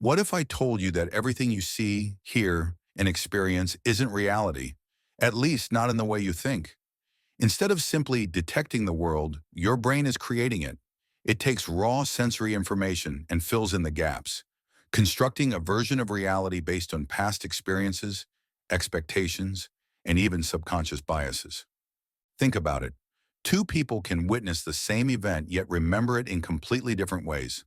What if I told you that everything you see, hear, and experience isn't reality, at least not in the way you think? Instead of simply detecting the world, your brain is creating it. It takes raw sensory information and fills in the gaps, constructing a version of reality based on past experiences, expectations, and even subconscious biases. Think about it. Two people can witness the same event yet remember it in completely different ways.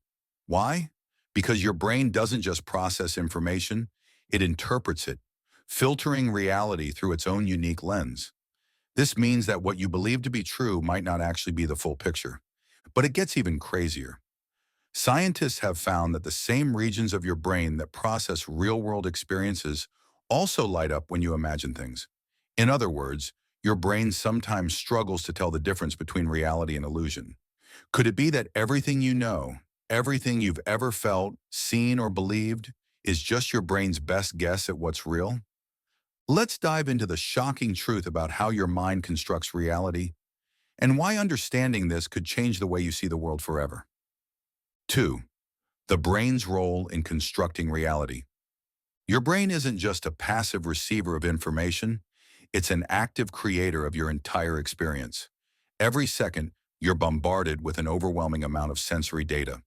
Why? Because your brain doesn't just process information, it interprets it, filtering reality through its own unique lens. This means that what you believe to be true might not actually be the full picture. But it gets even crazier. Scientists have found that the same regions of your brain that process real-world experiences also light up when you imagine things. In other words, your brain sometimes struggles to tell the difference between reality and illusion. Could it be that everything you know, everything you've ever felt, seen, or believed is just your brain's best guess at what's real? Let's dive into the shocking truth about how your mind constructs reality and why understanding this could change the way you see the world forever. 2. The brain's role in constructing reality. Your brain isn't just a passive receiver of information, it's an active creator of your entire experience. Every second, you're bombarded with an overwhelming amount of sensory data.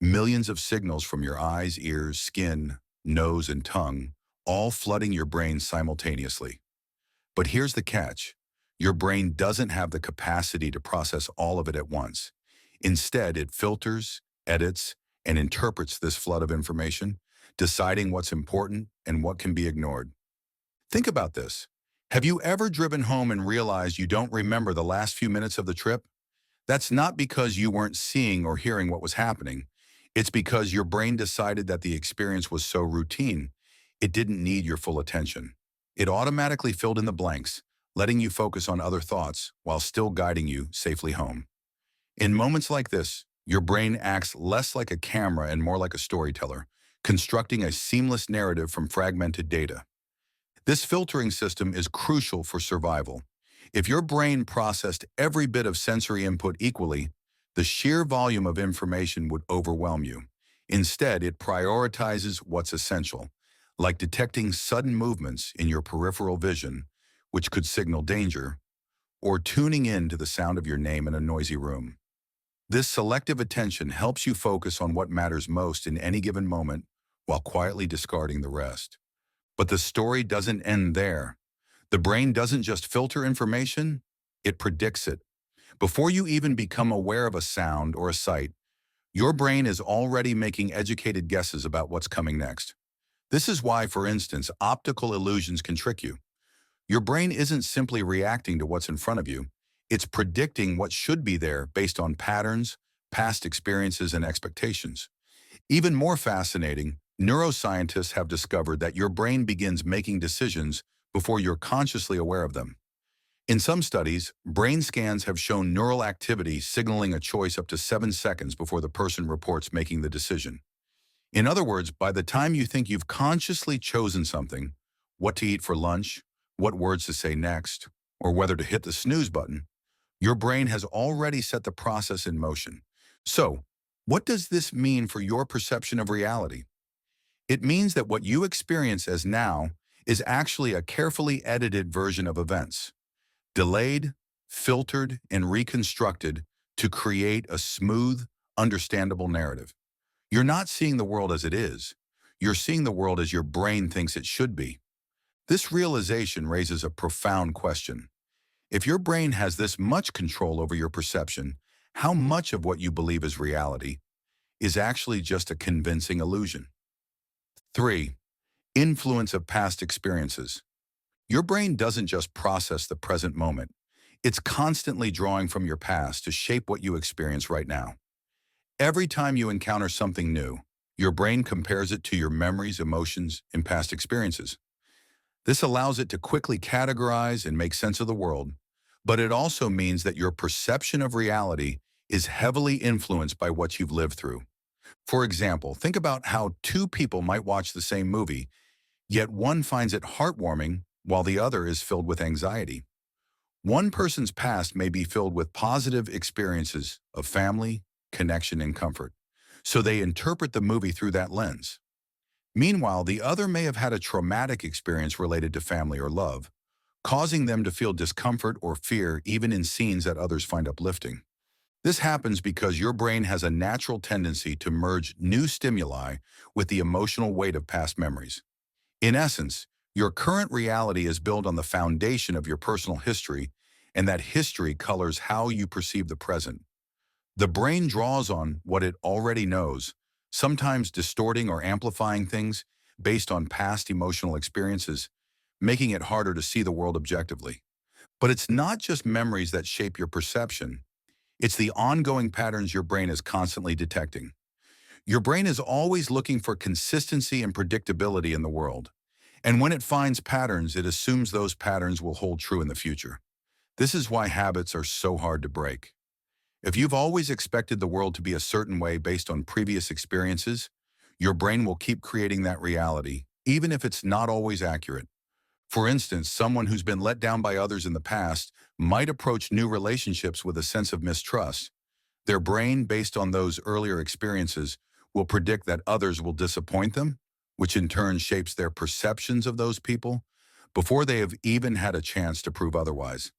Millions of signals from your eyes, ears, skin, nose, and tongue, all flooding your brain simultaneously. But here's the catch. Your brain doesn't have the capacity to process all of it at once. Instead, it filters, edits, and interprets this flood of information, deciding what's important and what can be ignored. Think about this. Have you ever driven home and realized you don't remember the last few minutes of the trip? That's not because you weren't seeing or hearing what was happening. It's because your brain decided that the experience was so routine, it didn't need your full attention. It automatically filled in the blanks, letting you focus on other thoughts while still guiding you safely home. In moments like this, your brain acts less like a camera and more like a storyteller, constructing a seamless narrative from fragmented data. This filtering system is crucial for survival. If your brain processed every bit of sensory input equally, the sheer volume of information would overwhelm you. Instead, it prioritizes what's essential, like detecting sudden movements in your peripheral vision, which could signal danger, or tuning in to the sound of your name in a noisy room. This selective attention helps you focus on what matters most in any given moment while quietly discarding the rest. But the story doesn't end there. The brain doesn't just filter information, it predicts it. Before you even become aware of a sound or a sight, your brain is already making educated guesses about what's coming next. This is why, for instance, optical illusions can trick you. Your brain isn't simply reacting to what's in front of you, it's predicting what should be there based on patterns, past experiences, and expectations. Even more fascinating, neuroscientists have discovered that your brain begins making decisions before you're consciously aware of them. In some studies, brain scans have shown neural activity signaling a choice up to 7 seconds before the person reports making the decision. In other words, by the time you think you've consciously chosen something, what to eat for lunch, what words to say next, or whether to hit the snooze button, your brain has already set the process in motion. So, what does this mean for your perception of reality? It means that what you experience as now is actually a carefully edited version of events, delayed, filtered, and reconstructed to create a smooth, understandable narrative. You're not seeing the world as it is. You're seeing the world as your brain thinks it should be. This realization raises a profound question. If your brain has this much control over your perception, how much of what you believe is reality is actually just a convincing illusion? 3. Influence of past experiences. Your brain doesn't just process the present moment. It's constantly drawing from your past to shape what you experience right now. Every time you encounter something new, your brain compares it to your memories, emotions, and past experiences. This allows it to quickly categorize and make sense of the world, but it also means that your perception of reality is heavily influenced by what you've lived through. For example, think about how two people might watch the same movie, yet one finds it heartwarming while the other is filled with anxiety. One person's past may be filled with positive experiences of family, connection, and comfort, so they interpret the movie through that lens. Meanwhile, the other may have had a traumatic experience related to family or love, causing them to feel discomfort or fear even in scenes that others find uplifting. This happens because your brain has a natural tendency to merge new stimuli with the emotional weight of past memories. In essence, your current reality is built on the foundation of your personal history, and that history colors how you perceive the present. The brain draws on what it already knows, sometimes distorting or amplifying things based on past emotional experiences, making it harder to see the world objectively. But it's not just memories that shape your perception. It's the ongoing patterns your brain is constantly detecting. Your brain is always looking for consistency and predictability in the world. And when it finds patterns, it assumes those patterns will hold true in the future. This is why habits are so hard to break. If you've always expected the world to be a certain way based on previous experiences, your brain will keep creating that reality, even if it's not always accurate. For instance, someone who's been let down by others in the past might approach new relationships with a sense of mistrust. Their brain, based on those earlier experiences, will predict that others will disappoint them, which in turn shapes their perceptions of those people before they have even had a chance to prove otherwise.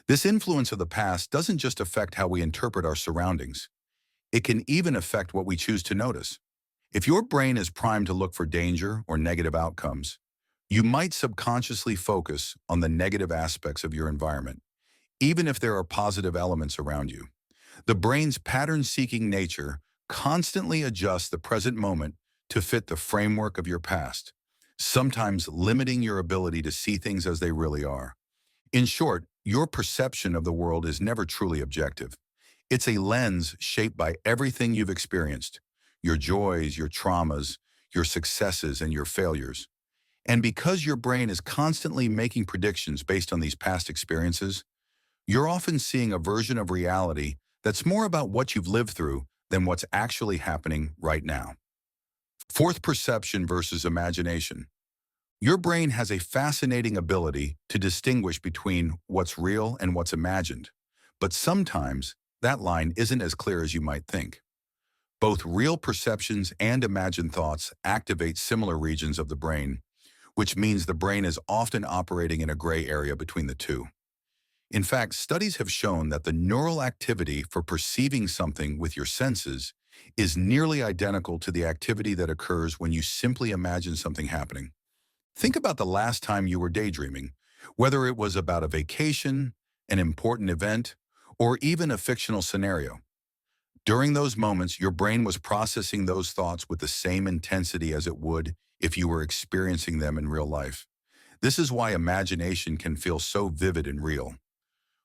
This influence of the past doesn't just affect how we interpret our surroundings. It can even affect what we choose to notice. If your brain is primed to look for danger or negative outcomes, you might subconsciously focus on the negative aspects of your environment, even if there are positive elements around you. The brain's pattern-seeking nature constantly adjusts the present moment to fit the framework of your past, sometimes limiting your ability to see things as they really are. In short, your perception of the world is never truly objective. It's a lens shaped by everything you've experienced, your joys, your traumas, your successes, and your failures. And because your brain is constantly making predictions based on these past experiences, you're often seeing a version of reality that's more about what you've lived through than what's actually happening right now. Fourth, perception versus imagination. Your brain has a fascinating ability to distinguish between what's real and what's imagined, but sometimes that line isn't as clear as you might think. Both real perceptions and imagined thoughts activate similar regions of the brain, which means the brain is often operating in a gray area between the two. In fact, studies have shown that the neural activity for perceiving something with your senses is nearly identical to the activity that occurs when you simply imagine something happening. Think about the last time you were daydreaming, whether it was about a vacation, an important event, or even a fictional scenario. During those moments, your brain was processing those thoughts with the same intensity as it would if you were experiencing them in real life. This is why imagination can feel so vivid and real.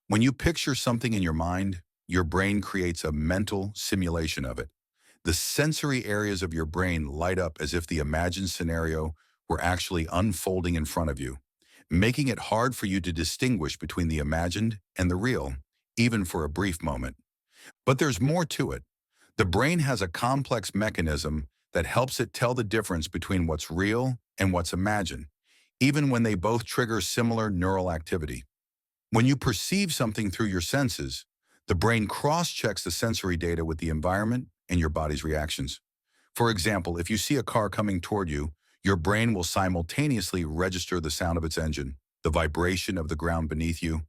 When you picture something in your mind, your brain creates a mental simulation of it. The sensory areas of your brain light up as if the imagined scenario were actually unfolding in front of you, making it hard for you to distinguish between the imagined and the real, even for a brief moment. But there's more to it. The brain has a complex mechanism that helps it tell the difference between what's real and what's imagined, even when they both trigger similar neural activity. When you perceive something through your senses, the brain cross-checks the sensory data with the environment and your body's reactions. For example, if you see a car coming toward you, your brain will simultaneously register the sound of its engine, the vibration of the ground beneath you,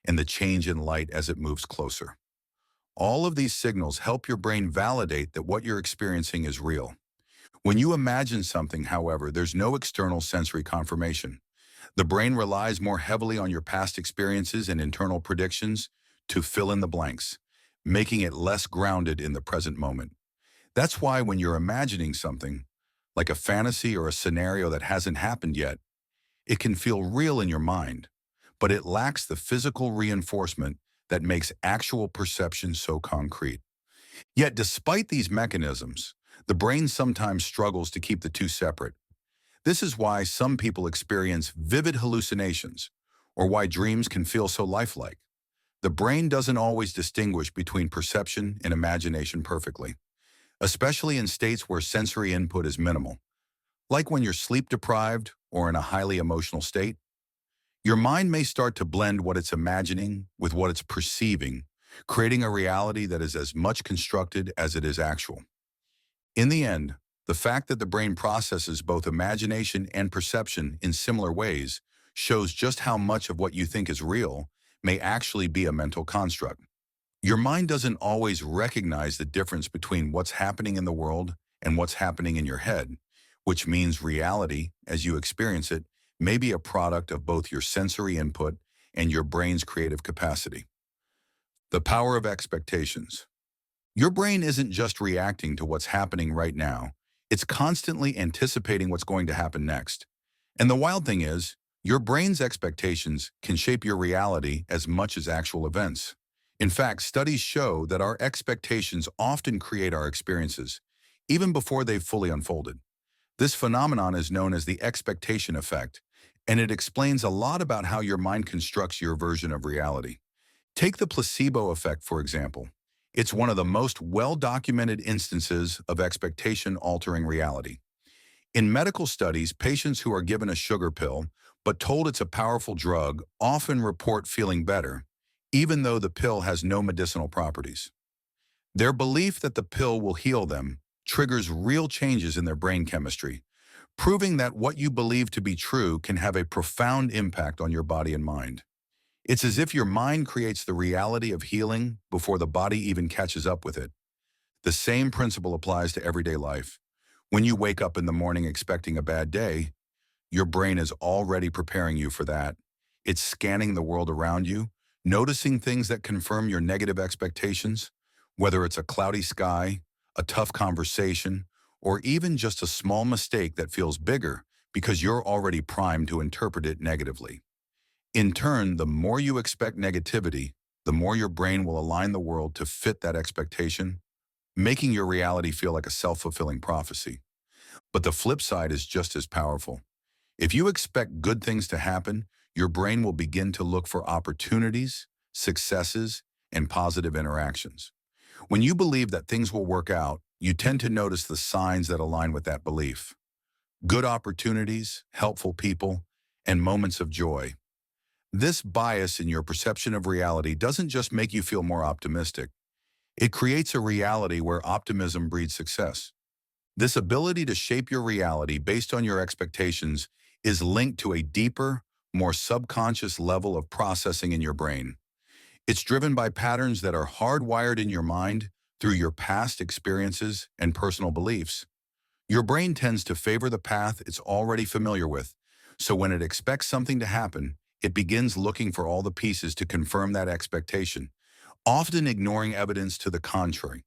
and the change in light as it moves closer. All of these signals help your brain validate that what you're experiencing is real. When you imagine something, however, there's no external sensory confirmation. The brain relies more heavily on your past experiences and internal predictions to fill in the blanks, making it less grounded in the present moment. That's why when you're imagining something, like a fantasy or a scenario that hasn't happened yet, it can feel real in your mind, but it lacks the physical reinforcement that makes actual perception so concrete. Yet despite these mechanisms, the brain sometimes struggles to keep the two separate. This is why some people experience vivid hallucinations, or why dreams can feel so lifelike. The brain doesn't always distinguish between perception and imagination perfectly, especially in states where sensory input is minimal. Like when you're sleep deprived or in a highly emotional state, your mind may start to blend what it's imagining with what it's perceiving, creating a reality that is as much constructed as it is actual. In the end, The fact that the brain processes both imagination and perception in similar ways shows just how much of what you think is real may actually be a mental construct. Your mind doesn't always recognize the difference between what's happening in the world and what's happening in your head, which means reality, as you experience it, may be a product of both your sensory input and your brain's creative capacity. The power of expectations. Your brain isn't just reacting to what's happening right now, it's constantly anticipating what's going to happen next. And the wild thing is, your brain's expectations can shape your reality as much as actual events. In fact, studies show that our expectations often create our experiences, even before they've fully unfolded. This phenomenon is known as the expectation effect, and it explains a lot about how your mind constructs your version of reality. Take the placebo effect, for example. It's one of the most well-documented instances of expectation-altering reality. In medical studies, patients who are given a sugar pill but told it's a powerful drug often report feeling better, even though the pill has no medicinal properties. Their belief that the pill will heal them triggers real changes in their brain chemistry, proving that what you believe to be true can have a profound impact on your body and mind. It's as if your mind creates the reality of healing before the body even catches up with it. The same principle applies to everyday life. When you wake up in the morning expecting a bad day, your brain is already preparing you for that. It's scanning the world around you, noticing things that confirm your negative expectations, whether it's a cloudy sky, a tough conversation, or even just a small mistake that feels bigger because you're already primed to interpret it negatively. In turn, the more you expect negativity, the more your brain will align the world to fit that expectation, making your reality feel like a self-fulfilling prophecy. But the flip side is just as powerful. If you expect good things to happen, your brain will begin to look for opportunities, successes, and positive interactions. When you believe that things will work out, you tend to notice the signs that align with that belief. Good opportunities, helpful people, and moments of joy. This bias in your perception of reality doesn't just make you feel more optimistic. It creates a reality where optimism breeds success. This ability to shape your reality based on your expectations is linked to a deeper, more subconscious level of processing in your brain. It's driven by patterns that are hardwired in your mind through your past experiences and personal beliefs. Your brain tends to favor the path it's already familiar with, so when it expects something to happen, it begins looking for all the pieces to confirm that expectation, often ignoring evidence to the contrary.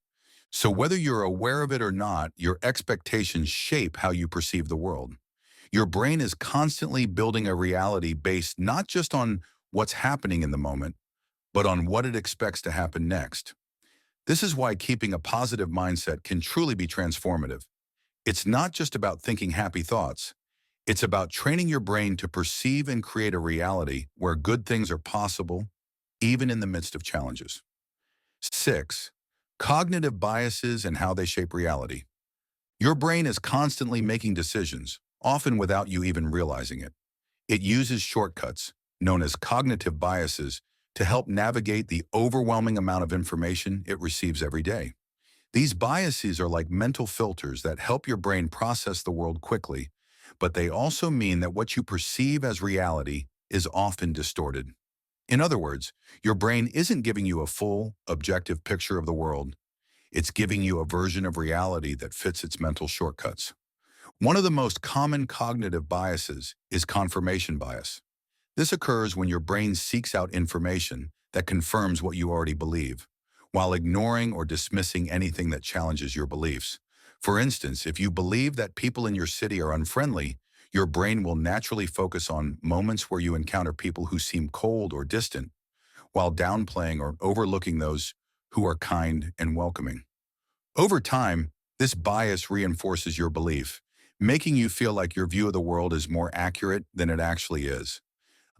So whether you're aware of it or not, your expectations shape how you perceive the world. Your brain is constantly building a reality based not just on what's happening in the moment, but on what it expects to happen next. This is why keeping a positive mindset can truly be transformative. It's not just about thinking happy thoughts. It's about training your brain to perceive and create a reality where good things are possible, even in the midst of challenges. 6. Cognitive biases and how they shape reality. Your brain is constantly making decisions, often without you even realizing it. It uses shortcuts, known as cognitive biases, to help navigate the overwhelming amount of information it receives every day. These biases are like mental filters that help your brain process the world quickly, but they also mean that what you perceive as reality is often distorted. In other words, your brain isn't giving you a full, objective picture of the world. It's giving you a version of reality that fits its mental shortcuts. One of the most common cognitive biases is confirmation bias. This occurs when your brain seeks out information that confirms what you already believe, while ignoring or dismissing anything that challenges your beliefs. For instance, if you believe that people in your city are unfriendly, your brain will naturally focus on moments where you encounter people who seem cold or distant, while downplaying or overlooking those who are kind and welcoming. Over time, this bias reinforces your belief, making you feel like your view of the world is more accurate than it actually is.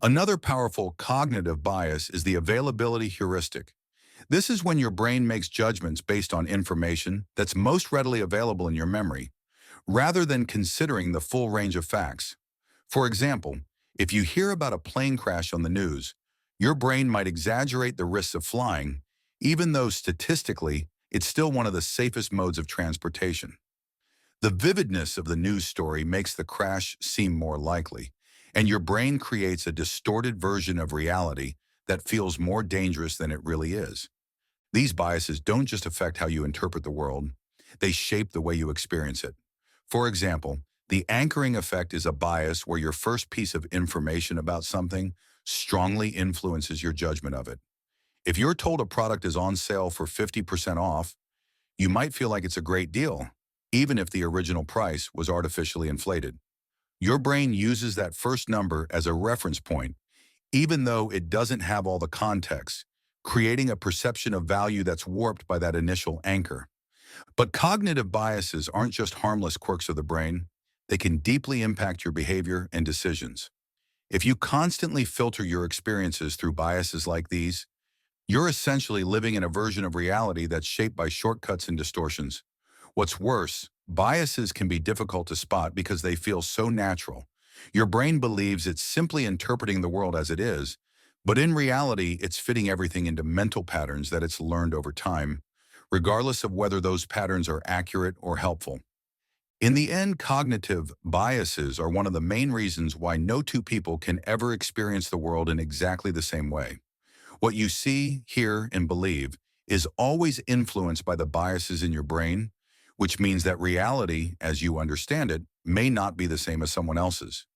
Another powerful cognitive bias is the availability heuristic. This is when your brain makes judgments based on information that's most readily available in your memory, rather than considering the full range of facts. For example, if you hear about a plane crash on the news, your brain might exaggerate the risks of flying, even though statistically, it's still one of the safest modes of transportation. The vividness of the news story makes the crash seem more likely, and your brain creates a distorted version of reality that feels more dangerous than it really is. These biases don't just affect how you interpret the world, they shape the way you experience it. For example, the anchoring effect is a bias where your first piece of information about something strongly influences your judgment of it. If you're told a product is on sale for 50% off, you might feel like it's a great deal, even if the original price was artificially inflated. Your brain uses that first number as a reference point, even though it doesn't have all the context, creating a perception of value that's warped by that initial anchor. But cognitive biases aren't just harmless quirks of the brain. They can deeply impact your behavior and decisions. If you constantly filter your experiences through biases like these, you're essentially living in a version of reality that's shaped by shortcuts and distortions. What's worse, biases can be difficult to spot because they feel so natural. Your brain believes it's simply interpreting the world as it is, but in reality, it's fitting everything into mental patterns that it's learned over time, regardless of whether those patterns are accurate or helpful. In the end, cognitive biases are one of the main reasons why no two people can ever experience the world in exactly the same way. What you see, hear, and believe is always influenced by the biases in your brain, which means that reality, as you understand it, may not be the same as someone else's.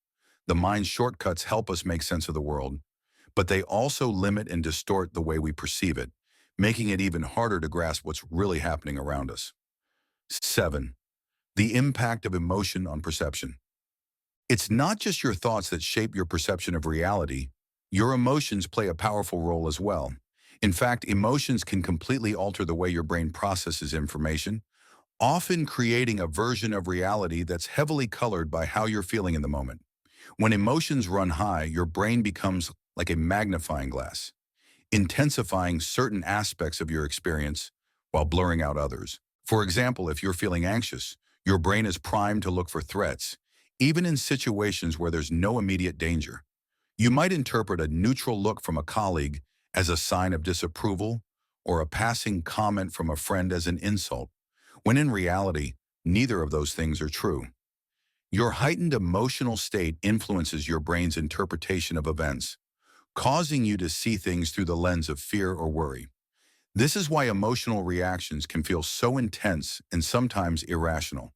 The mind's shortcuts help us make sense of the world, but they also limit and distort the way we perceive it, making it even harder to grasp what's really happening around us. 7. The impact of emotion on perception. It's not just your thoughts that shape your perception of reality. Your emotions play a powerful role as well. In fact, emotions can completely alter the way your brain processes information, often creating a version of reality that's heavily colored by how you're feeling in the moment. When emotions run high, your brain becomes like a magnifying glass, intensifying certain aspects of your experience while blurring out others. For example, if you're feeling anxious, your brain is primed to look for threats, even in situations where there's no immediate danger. You might interpret a neutral look from a colleague as a sign of disapproval or a passing comment from a friend as an insult, when in reality, neither of those things are true. Your heightened emotional state influences your brain's interpretation of events, causing you to see things through the lens of fear or worry. This is why emotional reactions can feel so intense and sometimes irrational.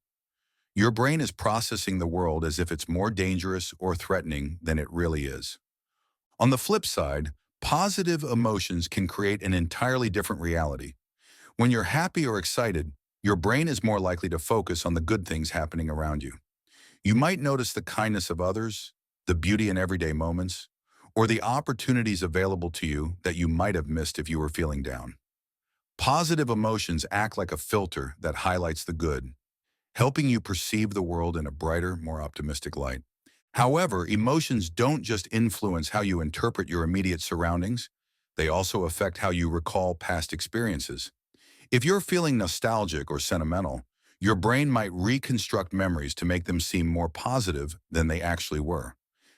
Your brain is processing the world as if it's more dangerous or threatening than it really is. On the flip side, positive emotions can create an entirely different reality. When you're happy or excited, your brain is more likely to focus on the good things happening around you. You might notice the kindness of others, the beauty in everyday moments, or the opportunities available to you that you might have missed if you were feeling down. Positive emotions act like a filter that highlights the good, helping you perceive the world in a brighter, more optimistic light. However, emotions don't just influence how you interpret your immediate surroundings, they also affect how you recall past experiences. If you're feeling nostalgic or sentimental, your brain might reconstruct memories to make them seem more positive than they actually were.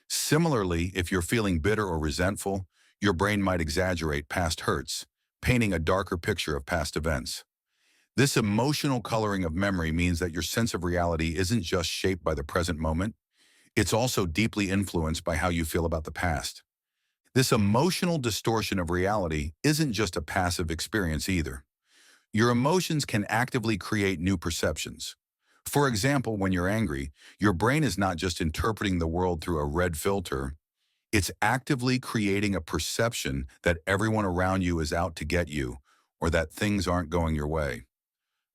Similarly, if you're feeling bitter or resentful, your brain might exaggerate past hurts, painting a darker picture of past events. This emotional coloring of memory means that your sense of reality isn't just shaped by the present moment, it's also deeply influenced by how you feel about the past. This emotional distortion of reality isn't just a passive experience either. Your emotions can actively create new perceptions. For example, when you're angry, your brain is not just interpreting the world through a red filter, it's actively creating a perception that everyone around you is out to get you or that things aren't going your way.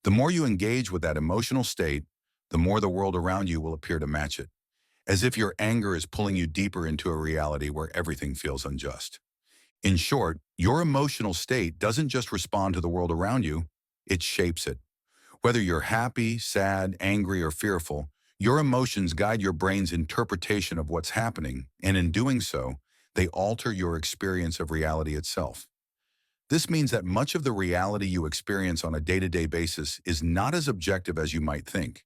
The more you engage with that emotional state, the more the world around you will appear to match it, as if your anger is pulling you deeper into a reality where everything feels unjust. In short, your emotional state doesn't just respond to the world around you, it shapes it. Whether you're happy, sad, angry, or fearful, your emotions guide your brain's interpretation of what's happening, and in doing so, they alter your experience of reality itself. This means that much of the reality you experience on a day-to-day basis is not as objective as you might think.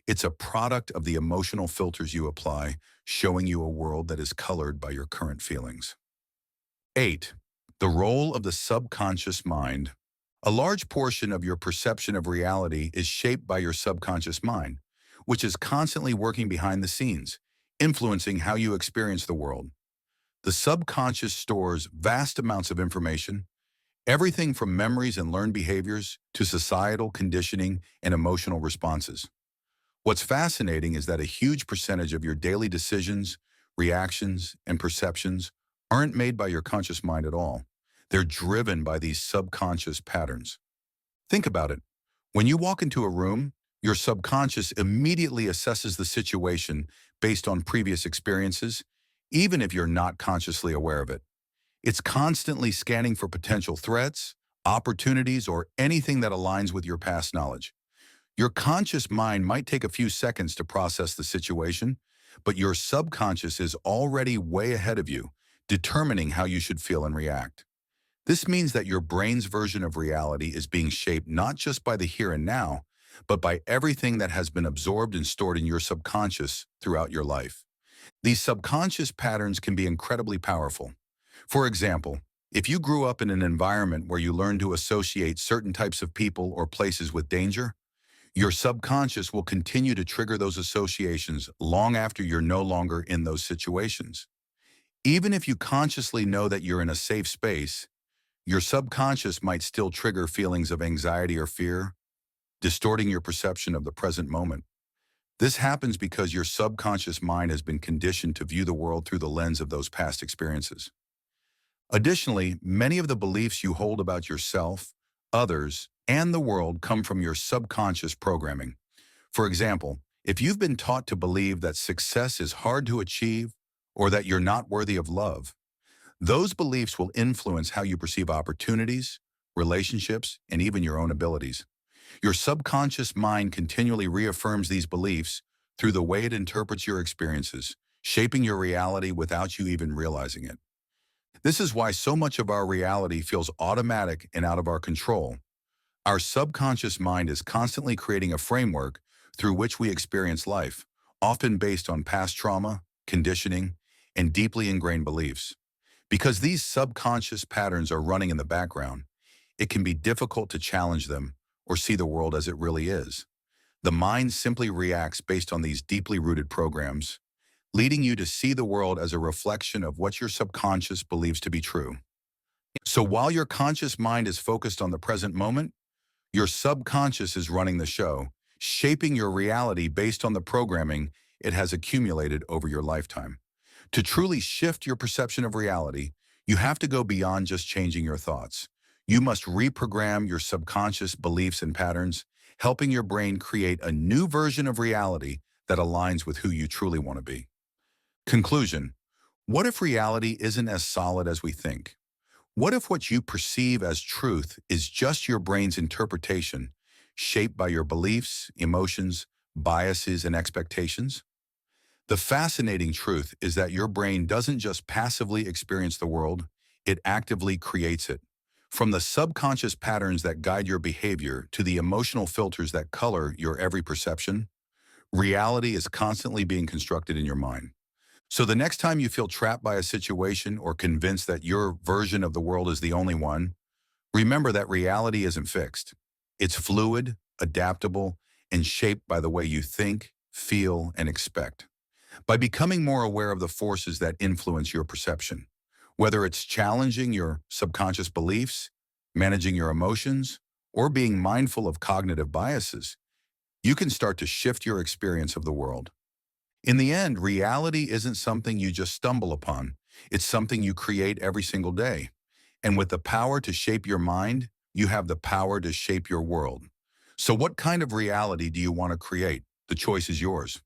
It's a product of the emotional filters you apply, showing you a world that is colored by your current feelings. 8. The role of the subconscious mind. A large portion of your perception of reality is shaped by your subconscious mind. which is constantly working behind the scenes, influencing how you experience the world. The subconscious stores vast amounts of information, everything from memories and learned behaviors to societal conditioning and emotional responses. What's fascinating is that a huge percentage of your daily decisions, reactions, and perceptions aren't made by your conscious mind at all. They're driven by these subconscious patterns. Think about it. When you walk into a room, your subconscious immediately assesses the situation based on previous experiences, even if you're not consciously aware of it. It's constantly scanning for potential threats, opportunities, or anything that aligns with your past knowledge. Your conscious mind might take a few seconds to process the situation, but your subconscious is already way ahead of you, determining how you should feel and react. This means that your brain's version of reality is being shaped not just by the here and now, but by everything that has been absorbed and stored in your subconscious throughout your life. These subconscious patterns can be incredibly powerful. For example, if you grew up in an environment where you learned to associate certain types of people or places with danger, your subconscious will continue to trigger those associations long after you're no longer in those situations. Even if you consciously know that you're in a safe space, your subconscious might still trigger feelings of anxiety or fear, distorting your perception of the present moment. This happens because your subconscious mind has been conditioned to view the world through the lens of those past experiences. Additionally, many of the beliefs you hold about yourself, others, and the world come from your subconscious programming. For example, if you've been taught to believe that success is hard to achieve or that you're not worthy of love, those beliefs will influence how you perceive opportunities, relationships, and even your own abilities. Your subconscious mind continually reaffirms these beliefs through the way it interprets your experiences, shaping your reality without you even realizing it. This is why so much of our reality feels automatic and out of our control. Our subconscious mind is constantly creating a framework through which we experience life, often based on past trauma, conditioning, and deeply ingrained beliefs. Because these subconscious patterns are running in the background, it can be difficult to challenge them or see the world as it really is. The mind simply reacts based on these deeply rooted programs, leading you to see the world as a reflection of what your subconscious believes to be true. So while your conscious mind is focused on the present moment, your subconscious is running the show, shaping your reality based on the programming it has accumulated over your lifetime. To truly shift your perception of reality, you have to go beyond just changing your thoughts. You must reprogram your subconscious beliefs and patterns, helping your brain create a new version of reality that aligns with who you truly want to be. Conclusion: what if reality isn't as solid as we think? What if what you perceive as truth is just your brain's interpretation, shaped by your beliefs, emotions, biases, and expectations? The fascinating truth is that your brain doesn't just passively experience the world, it actively creates it. From the subconscious patterns that guide your behavior to the emotional filters that color your every perception, reality is constantly being constructed in your mind. So the next time you feel trapped by a situation or convinced that your version of the world is the only one, remember that reality isn't fixed. It's fluid, adaptable, and shaped by the way you think, feel, and expect. By becoming more aware of the forces that influence your perception, whether it's challenging your subconscious beliefs, managing your emotions, or being mindful of cognitive biases, you can start to shift your experience of the world. In the end, reality isn't something you just stumble upon. It's something you create every single day. And with the power to shape your mind, you have the power to shape your world. So what kind of reality do you want to create? The choice is yours.